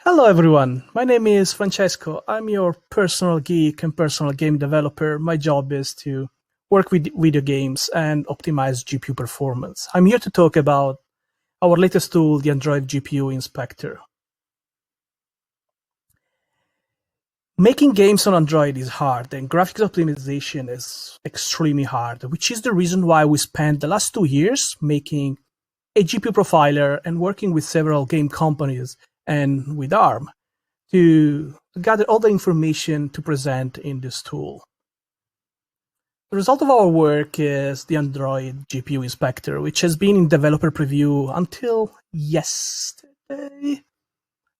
Hello everyone, my name is Francesco. I'm your personal geek and personal game developer. My job is to work with video games and optimize GPU performance. I'm here to talk about our latest tool, the Android GPU Inspector. Making games on Android is hard and graphics optimization is extremely hard, which is the reason why we spent the last 2 years making a GPU profiler and working with several game companies and with ARM to gather all the information to present in this tool. The result of our work is the Android GPU Inspector, which has been in developer preview until yesterday.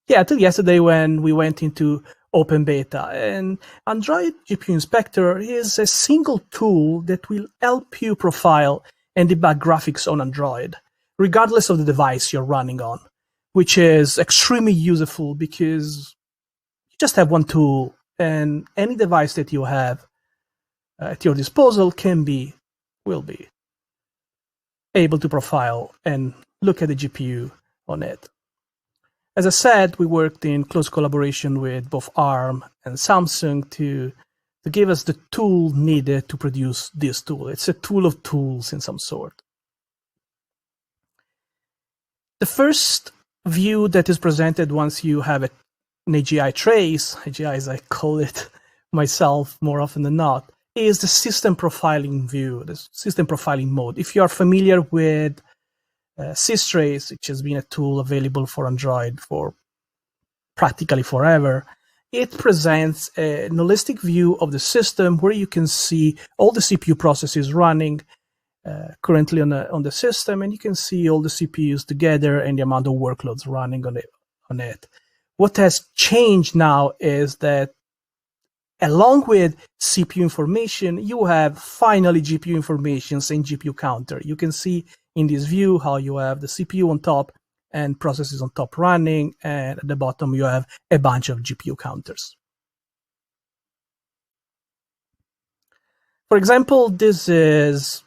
Yeah, until yesterday when we went into open beta. And Android GPU Inspector is a single tool that will help you profile and debug graphics on Android, regardless of the device you're running on, which is extremely useful because you just have one tool and any device that you have at your disposal will be able to profile and look at the GPU on it. As I said, we worked in close collaboration with both ARM and Samsung to give us the tool needed to produce this tool. It's a tool of tools in some sort. The first view that is presented once you have an AGI trace, AGI as I call it myself more often than not, is the system profiling view, the system profiling mode. If you are familiar with systrace, which has been a tool available for Android for practically forever, it presents a holistic view of the system where you can see all the CPU processes running currently on the system, and you can see all the CPUs together and the amount of workloads running on it. What has changed now is that along with CPU information, you have finally GPU information and GPU counter. You can see in this view how you have the CPU on top and processes on top running, and at the bottom you have a bunch of GPU counters. For example, this is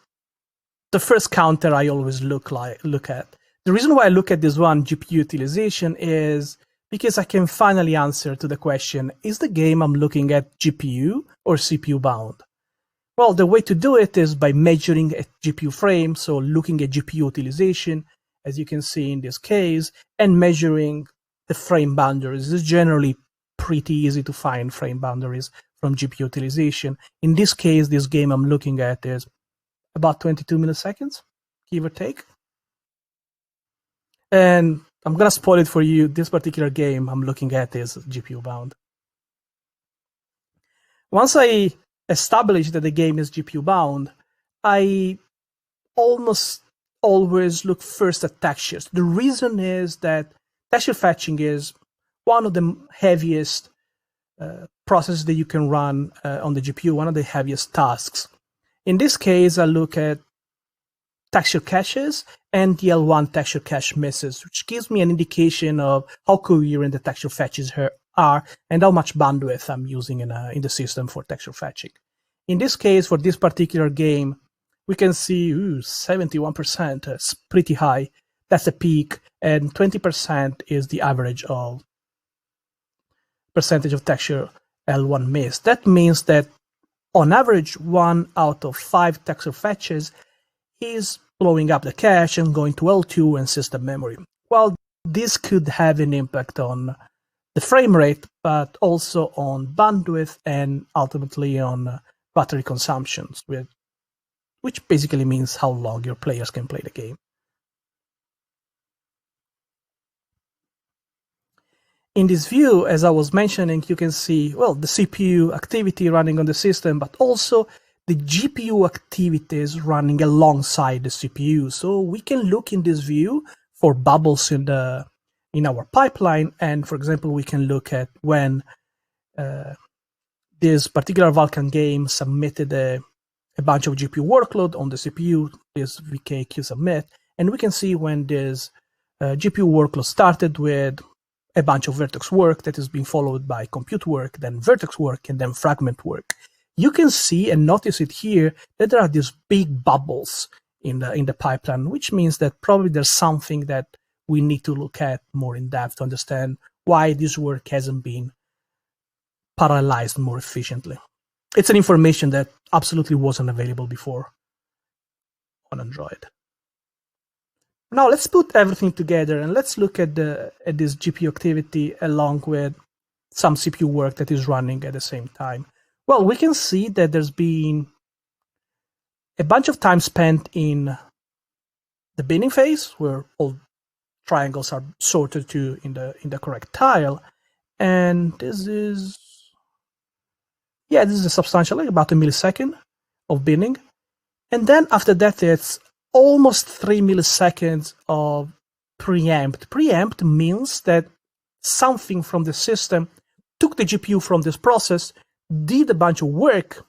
the first counter I always look at. The reason why I look at this one, GPU utilization, is because I can finally answer to the question, is the game I'm looking at GPU or CPU bound? Well, the way to do it is by measuring a GPU frame, so looking at GPU utilization, as you can see in this case, and measuring the frame boundaries. It's generally pretty easy to find frame boundaries from GPU utilization. In this case, this game I'm looking at is about 22 milliseconds, give or take. And I'm going to spoil it for you. This particular game I'm looking at is GPU bound. Once I establish that the game is GPU bound, I almost always look first at textures. The reason is that texture fetching is one of the heaviest processes that you can run on the GPU, one of the heaviest tasks. In this case, I look at texture caches and DL1 texture cache misses, which gives me an indication of how coherent the texture fetches are and how much bandwidth I'm using in the system for texture fetching. In this case, for this particular game, we can see 71%. It's pretty high. That's the peak, and 20% is the average of percentage of texture L1 miss. That means that on average, 1 out of 5 texture fetches is blowing up the cache and going to L2 and system memory. Well, this could have an impact on the frame rate, but also on bandwidth and ultimately on battery consumptions, which basically means how long your players can play the game. In this view, as I was mentioning, you can see, well, the CPU activity running on the system, but also the GPU activities running alongside the CPU. So we can look in this view for bubbles in our pipeline. And for example, we can look at when this particular Vulkan game submitted a bunch of GPU workload on the CPU, this VK submit, and we can see when this GPU workload started with a bunch of Vertex work that is being followed by compute work, then Vertex work, and then fragment work. You can see and notice it here that there are these big bubbles in the pipeline, which means that probably there's something that we need to look at more in depth to understand why this work hasn't been parallelized more efficiently. It's an information that absolutely wasn't available before on Android. Now let's put everything together and let's look at this GPU activity along with some CPU work that is running at the same time. Well, we can see that there's been a bunch of time spent in the binning phase, where all triangles are sorted to in the correct tile, and this is a substantial, like about a millisecond of binning, and then after that it's almost 3 milliseconds of preempt. Preempt means that something from the system took the GPU from this process, did a bunch of work,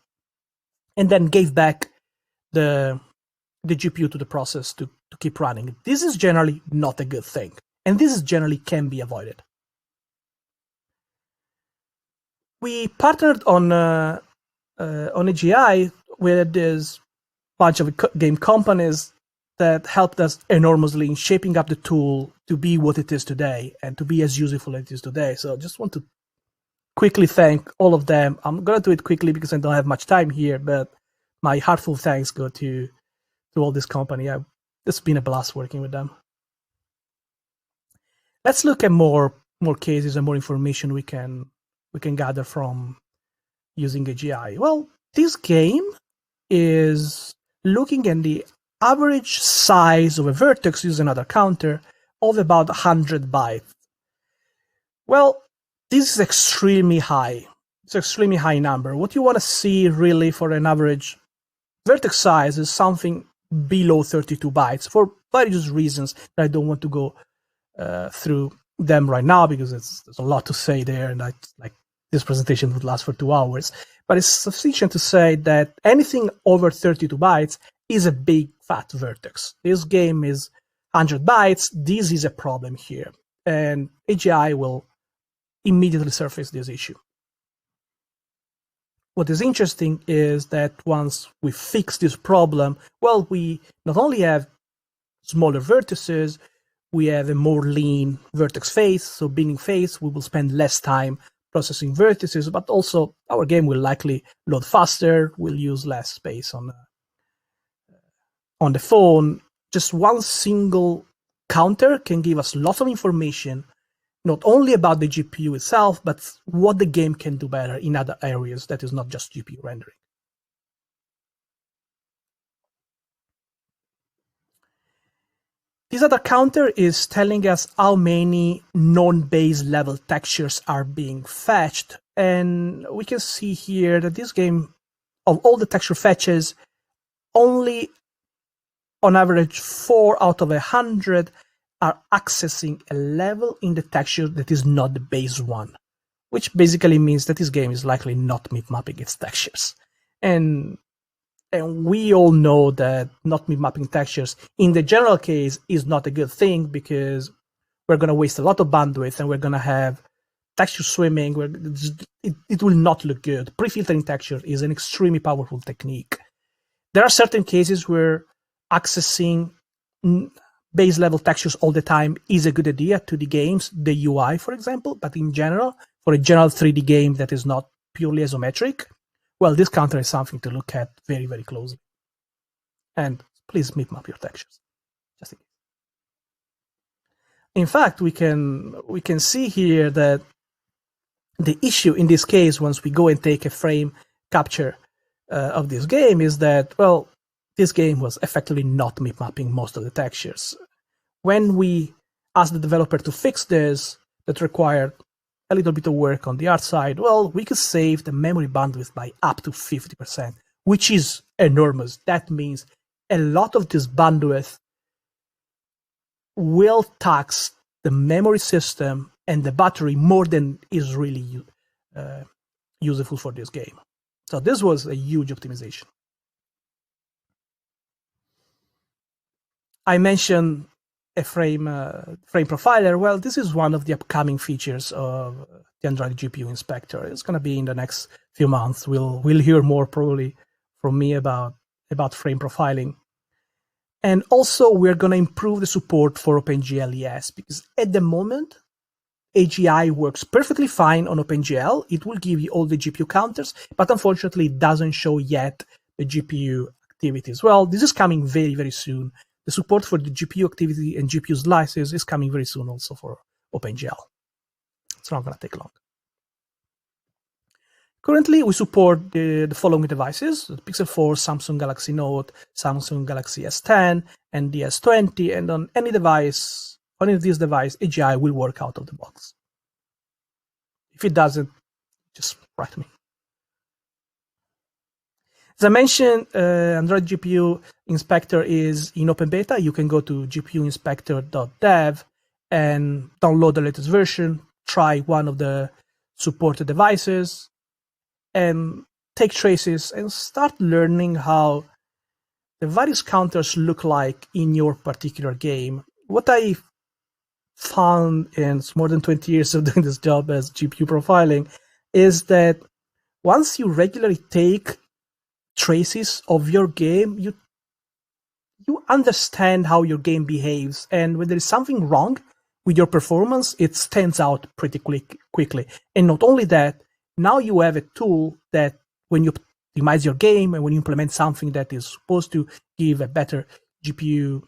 and then gave back the GPU to the process to keep running. This is generally not a good thing, and this is generally can be avoided. We partnered on AGI with this bunch of game companies that helped us enormously in shaping up the tool to be what it is today and to be as useful as it is today. So I just want to quickly thank all of them. I'm going to do it quickly because I don't have much time here, but my heartfelt thanks go to all this company. It's been a blast working with them. Let's look at more cases and more information we can gather from using AGI. Well, this game is looking at the average size of a vertex using another counter of about 100 bytes. Well, this is extremely high. It's an extremely high number. What you want to see really for an average vertex size is something below 32 bytes for various reasons that I don't want to go through them right now because there's a lot to say there, and this presentation would last for 2 hours. But it's sufficient to say that anything over 32 bytes is a big fat vertex. This game is 100 bytes. This is a problem here, and AGI will immediately surface this issue. What is interesting is that once we fix this problem, well, we not only have smaller vertices, we have a more lean vertex phase, so binning phase, we will spend less time processing vertices, but also our game will likely load faster, we'll use less space on the phone. Just one single counter can give us lots of information, not only about the GPU itself, but what the game can do better in other areas that is not just GPU rendering. This other counter is telling us how many non-base level textures are being fetched. And we can see here that this game, of all the texture fetches, only on average 4 out of 100 are accessing a level in the texture that is not the base one, which basically means that this game is likely not mipmapping its textures. And we all know that not mipmapping textures in the general case is not a good thing because we're going to waste a lot of bandwidth and we're going to have texture swimming where it will not look good. Pre-filtering texture is an extremely powerful technique. There are certain cases where accessing base level textures all the time is a good idea to the games, the UI, for example, but in general, for a general 3D game that is not purely isometric, well, this counter is something to look at very, very closely. And please mipmap your textures. Just in case. In fact, we can see here that the issue in this case, once we go and take a frame capture of this game, is that, well, this game was effectively not mipmapping most of the textures. When we asked the developer to fix this, that required a little bit of work on the art side, well, we could save the memory bandwidth by up to 50%, which is enormous. That means a lot of this bandwidth will tax the memory system and the battery more than is really useful for this game. So this was a huge optimization. I mentioned a frame profiler. Well, this is one of the upcoming features of the Android GPU Inspector. It's going to be in the next few months. We'll hear more probably from me about frame profiling. And also, we're going to improve the support for OpenGL ES because at the moment, AGI works perfectly fine on OpenGL. It will give you all the GPU counters, but unfortunately it doesn't show yet the GPU activity as well. This is coming very, very soon. The support for the GPU activity and GPU slices is coming very soon also for OpenGL. It's not going to take long. Currently, we support the following devices: the Pixel 4, Samsung Galaxy Note, Samsung Galaxy S10, and the S20, and on any device, on any of these devices, AGI will work out of the box. If it doesn't, just write me. As I mentioned, Android GPU Inspector is in open beta. You can go to gpuinspector.dev and download the latest version, try one of the supported devices, and take traces and start learning how the various counters look like in your particular game. What I found in more than 20 years of doing this job as GPU profiling is that once you regularly take traces of your game, you understand how your game behaves, and when there is something wrong with your performance, it stands out pretty quickly. And not only that, now you have a tool that when you optimize your game and when you implement something that is supposed to give a better GPU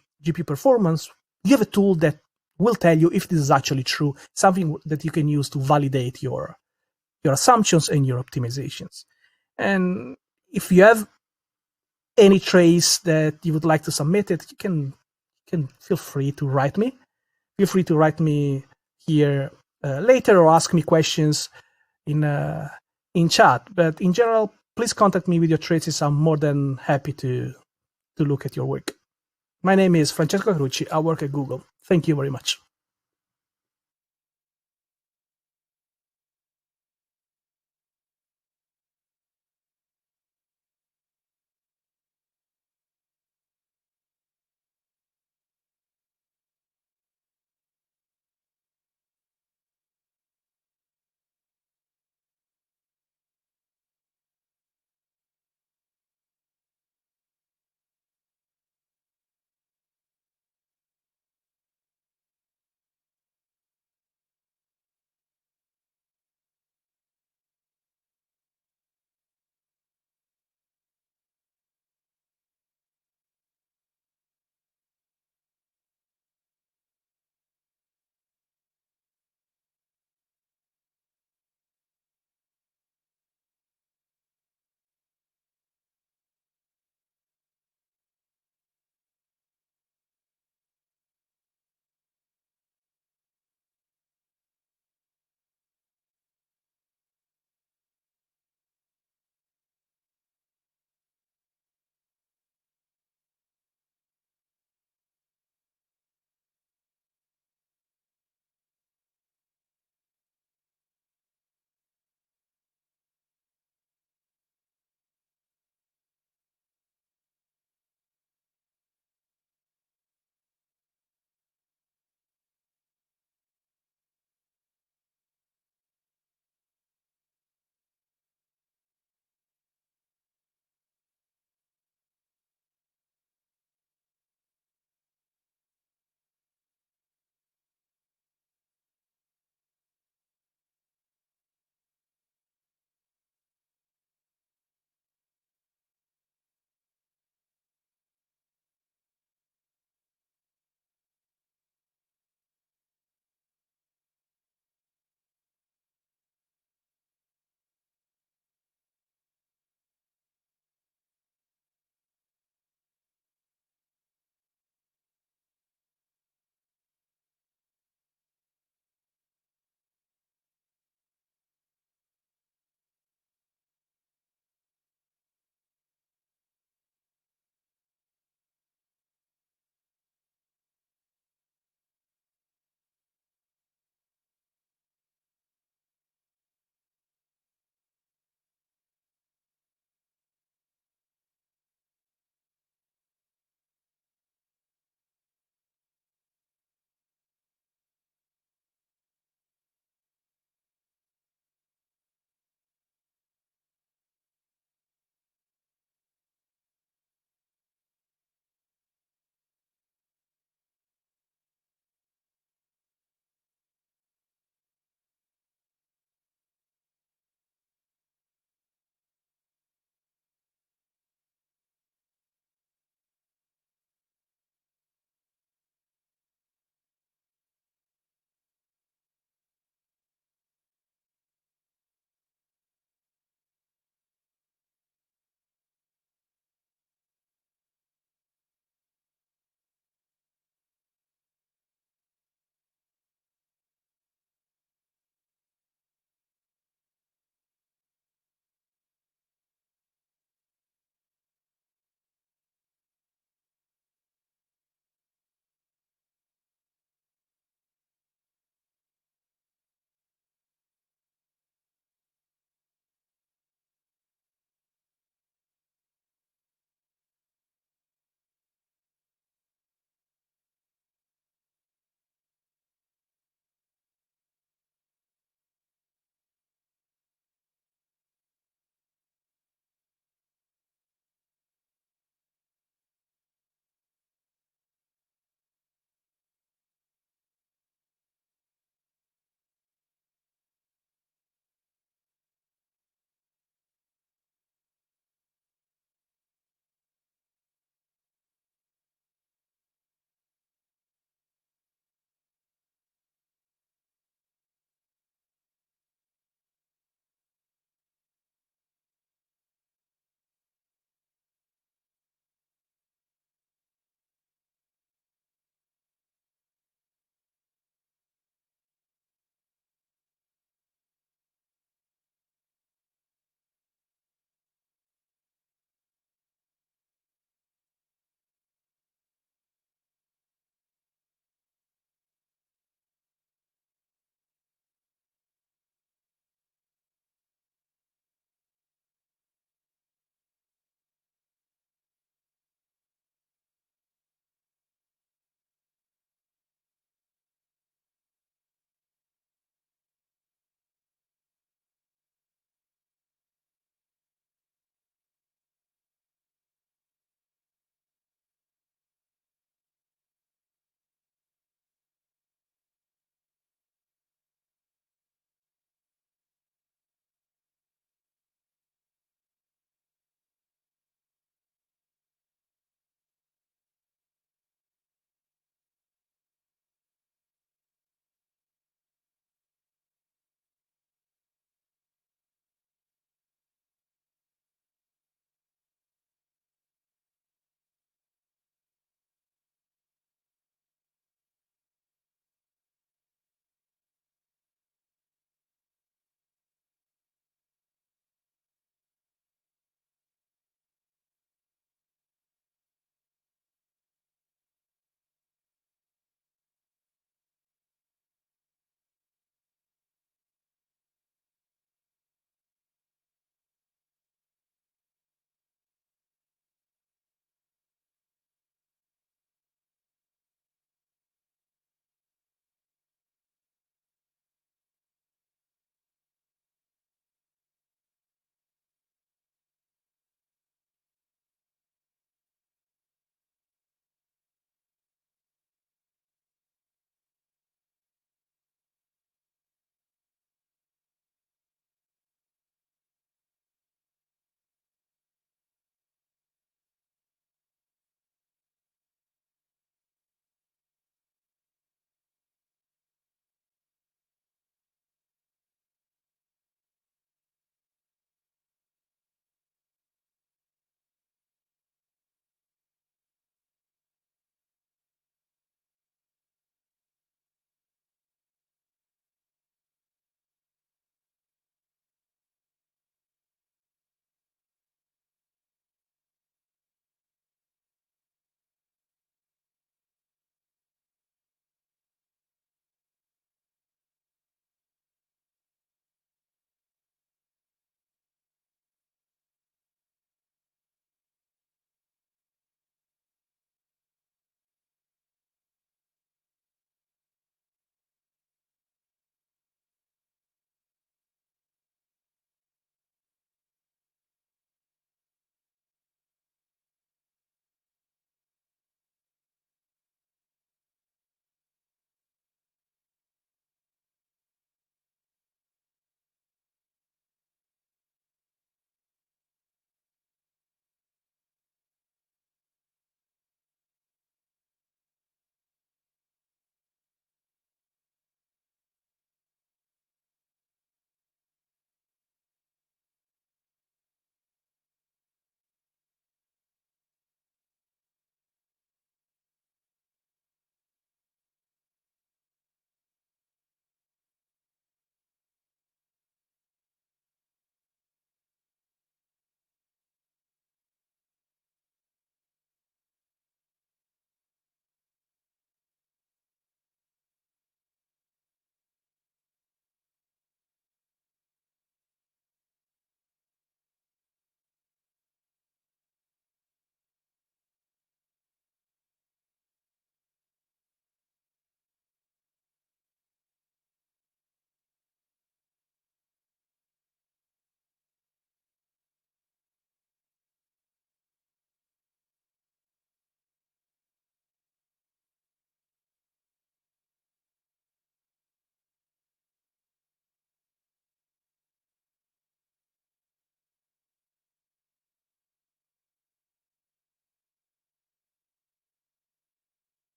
performance, you have a tool that will tell you if this is actually true, something that you can use to validate your assumptions and your optimizations. And if you have any trace that you would like to submit it, you can feel free to write me. Feel free to write me here later or ask me questions in chat. But in general, please contact me with your traces. I'm more than happy to look at your work. My name is Francesco Carucci. I work at Google. Thank you very much.